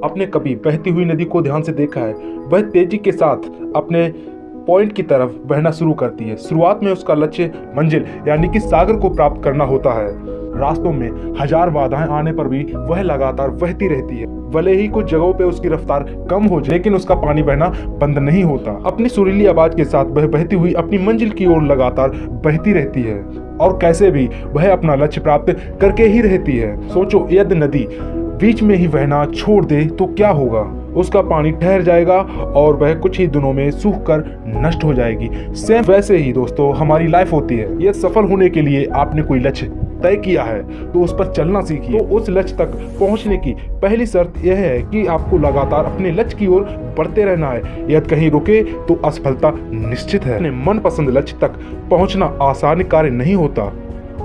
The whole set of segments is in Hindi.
आपने कभी बहती हुई नदी को ध्यान से देखा है? वह तेजी के साथ अपने पॉइंट की तरफ बहना शुरू करती है। शुरुआत में उसका लक्ष्य मंजिल यानी कि सागर को प्राप्त करना होता है। रास्तों में हजार बाधाएं आने पर भी वह लगातार बहती रहती है। भले ही कुछ जगहों पे उसकी रफ्तार कम हो जाए, लेकिन उसका पानी बहना बंद नहीं होता। अपनी सुरीली आवाज के साथ वह बहती हुई अपनी मंजिल की ओर लगातार बहती रहती है और कैसे भी वह अपना लक्ष्य प्राप्त करके ही रहती है। सोचो, यदि नदी बीच में ही बहना छोड़ दे तो क्या होगा? उसका पानी ठहर जाएगा और वह कुछ ही दिनों में सूख कर नष्ट हो जाएगी। सेम वैसे ही दोस्तों हमारी लाइफ होती है। यह सफल होने के लिए आपने कोई लक्ष्य तय किया है तो उस पर चलना सीखिए। तो उस लक्ष्य तक पहुंचने की पहली शर्त यह है कि आपको लगातार अपने लक्ष्य की ओर बढ़ते रहना है। यदि कहीं रुके तो असफलता निश्चित है। अपने मनपसंद लक्ष्य तक पहुंचना आसान कार्य नहीं होता,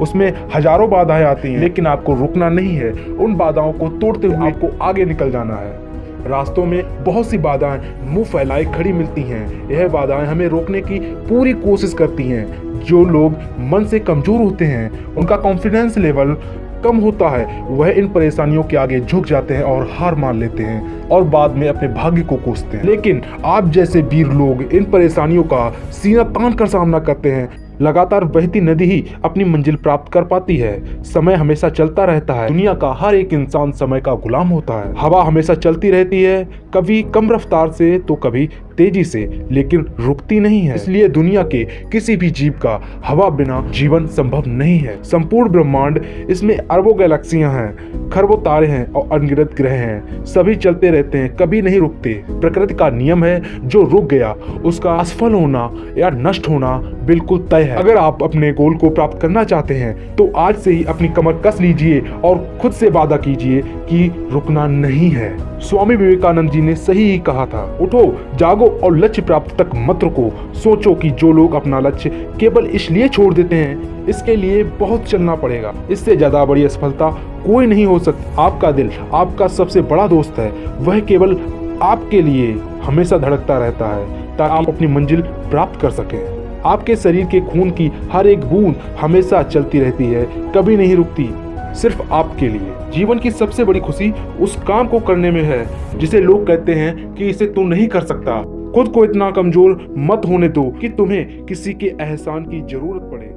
उसमें हजारों बाधाएं आती हैं, लेकिन आपको रुकना नहीं है। उन बाधाओं को तोड़ते हुए आपको आगे निकल जाना है। रास्तों में बहुत सी बाधाएं मुंह फैलाए खड़ी मिलती हैं। यह बाधाएं हमें रोकने की पूरी कोशिश करती हैं। जो लोग मन से कमजोर होते हैं, उनका कॉन्फिडेंस लेवल कम होता है, वह इन परेशानियों के आगे झुक जाते हैं और हार मान लेते हैं और बाद में अपने भाग्य को कोसते हैं। लेकिन आप जैसे वीर लोग इन परेशानियों का सीना तान कर सामना करते हैं। लगातार बहती नदी ही अपनी मंजिल प्राप्त कर पाती है। समय हमेशा चलता रहता है। दुनिया का हर एक इंसान समय का गुलाम होता है। हवा हमेशा चलती रहती है, कभी कम रफ्तार से तो कभी तेजी से, लेकिन रुकती नहीं है। इसलिए दुनिया के किसी भी जीव का हवा बिना जीवन संभव नहीं है। संपूर्ण ब्रह्मांड, इसमें अरबों गैलेक्सियां हैं, खरबों तारे हैं और अनगिनत ग्रह हैं। सभी चलते रहते हैं, कभी नहीं रुकते। प्रकृति का नियम है, जो रुक गया उसका असफल होना या नष्ट होना बिल्कुल तय है। अगर आप अपने गोल को प्राप्त करना चाहते हैं तो आज से ही अपनी कमर कस लीजिए और खुद से वादा कीजिए कि रुकना नहीं है। स्वामी विवेकानंद जी ने सही ही कहा था, उठो, जागो और लक्ष्य प्राप्ति तक मत रुको। सोचो कि जो लोग अपना लक्ष्य केवल इसलिए छोड़ देते हैं, इसके लिए बहुत चलना पड़ेगा। इससे ज्यादा बड़ी असफलता कोई नहीं हो सकती। आपका दिल आपका सबसे बड़ा दोस्त है। वह केवल आपके लिए हमेशा धड़कता रहता है ताकि आप अपनी मंजिल प्राप्त कर सकें। आपके शरीर के खून की हर एक बूंद हमेशा चलती रहती है, कभी नहीं रुकती, सिर्फ आपके लिए। जीवन की सबसे बड़ी खुशी उस काम को करने में है जिसे लोग कहते हैं कि इसे तू नहीं कर सकता। खुद को इतना कमजोर मत होने दो कि तुम्हें किसी के एहसान की जरूरत पड़े।